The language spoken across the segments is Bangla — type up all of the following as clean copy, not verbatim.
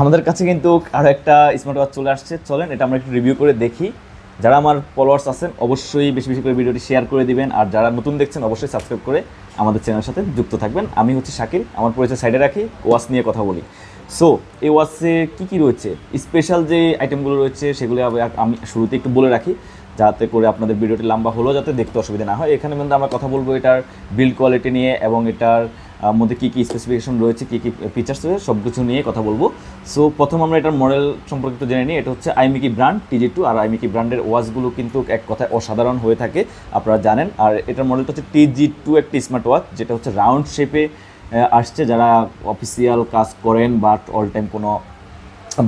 আমাদের কাছে কিন্তু আরও একটা স্মার্ট ওয়াচ চলে আসছে, চলেন এটা আমরা একটু রিভিউ করে দেখি। যারা আমার ফলোয়ার্স আছেন অবশ্যই বেশি বেশি করে ভিডিওটি শেয়ার করে দিবেন, আর যারা নতুন দেখছেন অবশ্যই সাবস্ক্রাইব করে আমাদের চ্যানেলের সাথে যুক্ত থাকবেন। আমি হচ্ছে শাকিল, আমার পরিচয় সাইডে রাখি, ওয়াচ নিয়ে কথা বলি। সো এই ওয়াচে কী কী রয়েছে, স্পেশাল যে আইটেমগুলো রয়েছে সেগুলো আমি শুরুতে একটু বলে রাখি, যাতে করে আপনাদের ভিডিওটি লম্বা হলেও যাতে দেখতে অসুবিধা না হয়। এখানে কিন্তু আমরা কথা বলবো এটার বিল্ড কোয়ালিটি নিয়ে এবং এটার মধ্যে কী কী স্পেসিফিকেশন রয়েছে, কী কী ফিচার্স রয়েছে সব কিছু নিয়ে কথা বলবো। সো প্রথম আমরা এটার মডেল সম্পর্কে একটু জেনে নিই। এটা হচ্ছে আইমিকি ব্র্যান্ড TG2, আর আইমিকি ব্র্যান্ডের ওয়াচগুলো কিন্তু এক কথায় অসাধারণ হয়ে থাকে, আপনারা জানেন। আর এটার মডেলটা হচ্ছে TG2, একটি স্মার্ট ওয়াচ যেটা হচ্ছে রাউন্ড শেপে আসছে। যারা অফিসিয়াল কাজ করেন বা অল টাইম কোনো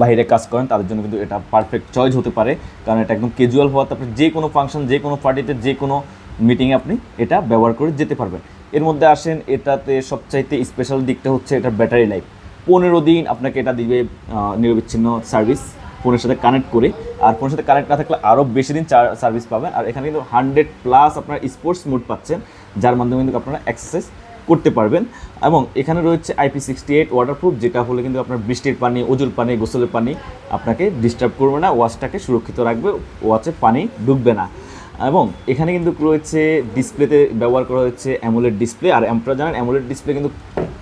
বাইরে কাজ করেন তাদের জন্য কিন্তু এটা পারফেক্ট চয়েস হতে পারে, কারণ এটা একদম ক্যাজুয়াল হওয়াতে আপনি যে কোনো ফাংশন, যে কোনো পার্টিতে, যে কোনো মিটিংয়ে আপনি এটা ব্যবহার করে যেতে পারবেন। এর মধ্যে আসেন এটাতে সবচাইতে স্পেশাল দিকটা হচ্ছে এটার ব্যাটারি লাইফ। 15 দিন আপনাকে এটা দিবে নিরবিচ্ছিন্ন সার্ভিস ফোনের সাথে কানেক্ট করে। আর ফোনের সাথে কানেক্ট না থাকলে আরও বেশি দিন সার্ভিস পাবেন। আর এখানে কিন্তু 100+ আপনার স্পোর্টস মোড পাচ্ছেন, যার মাধ্যমে কিন্তু আপনারা এক্সারসাইজ করতে পারবেন। এবং এখানে রয়েছে IP68 ওয়াটারপ্রুফ, যেটা হলে কিন্তু আপনার বৃষ্টির পানি, অজুর পানি, গোসলের পানি আপনাকে ডিস্টার্ব করবে না, ওয়াচটাকে সুরক্ষিত রাখবে, ওয়াচে পানি ঢুকবে না। এবং এখানে কিন্তু রয়েছে ডিসপ্লেতে ব্যবহার করা হয়েছে অ্যামোলেড ডিসপ্লে। আর আপনারা জানেন অ্যামোলেড ডিসপ্লে কিন্তু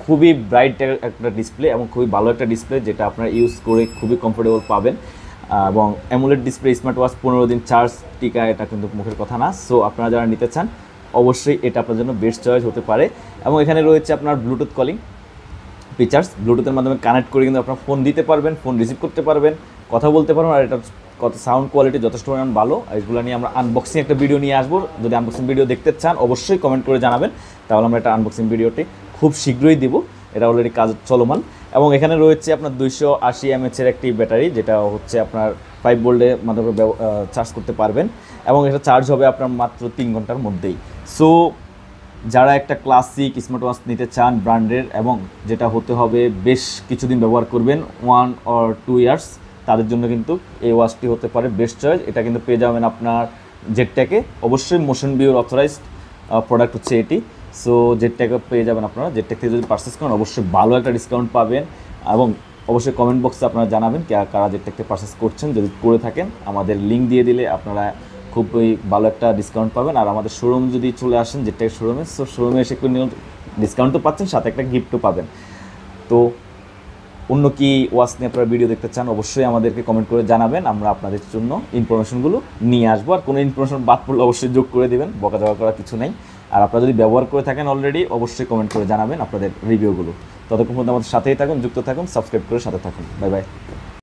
খুবই ব্রাইট একটা ডিসপ্লে এবং খুবই ভালো একটা ডিসপ্লে, যেটা আপনারা ইউজ করে খুবই কমফোর্টেবল পাবেন। এবং অ্যামোলেড ডিসপ্লে স্মার্ট ওয়াচ 15 দিন চার্জ টিকা, এটা কিন্তু মুখের কথা না। সো আপনারা যারা নিতে চান অবশ্যই এটা আপনার জন্য বেস্ট চয়েস হতে পারে। এবং এখানে রয়েছে আপনার ব্লুটুথ কলিং ফিচার্স, ব্লুটুথের মাধ্যমে কানেক্ট করে কিন্তু আপনার ফোন দিতে পারবেন, ফোন রিসিভ করতে পারবেন, কথা বলতে পারবেন। আর এটা কত সাউন্ড কোয়ালিটি যথেষ্ট পরিমাণ ভালো। এগুলো নিয়ে আমরা আনবক্সিং একটা ভিডিও নিয়ে আসবো, যদি আনবক্সিং ভিডিও দেখতে চান অবশ্যই কমেন্ট করে জানাবেন, তাহলে আমরা একটা আনবক্সিং ভিডিওটি খুব শীঘ্রই দিব, এটা অলরেডি কাজ চলমান। এবং এখানে রয়েছে আপনার 280 mAh একটি ব্যাটারি, যেটা হচ্ছে আপনার 5 ভোল্টের মাধ্যমে চার্জ করতে পারবেন, এবং এটা চার্জ হবে আপনার মাত্র 3 ঘন্টার মধ্যেই। সো যারা একটা ক্লাসিক স্মার্ট ওয়াচ নিতে চান ব্র্যান্ডের, এবং যেটা হতে হবে বেশ কিছুদিন ব্যবহার করবেন, 1 or 2 ইয়ার্স, তাদের জন্য কিন্তু এই ওয়াচটি হতে পারে বেস্ট চয়েস। এটা কিন্তু পেয়ে যাবেন আপনার জেডটেকে, অবশ্যই মোশন ভিউর অথরাইজড প্রোডাক্ট হচ্ছে এটি। সো জেডটেকে পেয়ে যাবেন আপনারা, জেডটেক থেকে যদি পারচেস করেন অবশ্যই ভালো একটা ডিসকাউন্ট পাবেন। এবং অবশ্যই কমেন্ট বক্সে আপনারা জানাবেন কারা জেডটেক থেকে পারচেস করছেন, যদি করে থাকেন আমাদের লিঙ্ক দিয়ে দিলে আপনারা খুবই ভালো একটা ডিসকাউন্ট পাবেন। আর আমাদের শোরুম যদি চলে আসেন জেডটেক শোরুমে, সো শোরুমে এসে কোনো ডিসকাউন্ট তো পাচ্ছেন, সাথে একটা গিফটও পাবেন। তো অন্য কি ওয়াচ নিয়ে আপনারা ভিডিও দেখতে চান অবশ্যই আমাদেরকে কমেন্ট করে জানাবেন, আমরা আপনাদের জন্য ইনফরমেশনগুলো নিয়ে আসবো। আর কোনো ইনফরমেশন বাদ পড়লে অবশ্যই যোগ করে দেবেন, বকাঝকা করার কিছু নেই। আর আপনারা যদি ব্যবহার করে থাকেন অলরেডি অবশ্যই কমেন্ট করে জানাবেন আপনাদের রিভিউগুলো। ততক্ষণ পর্যন্ত আমাদের সাথেই থাকুন, যুক্ত থাকুন, সাবস্ক্রাইব করে সাথে থাকুন। Bye bye.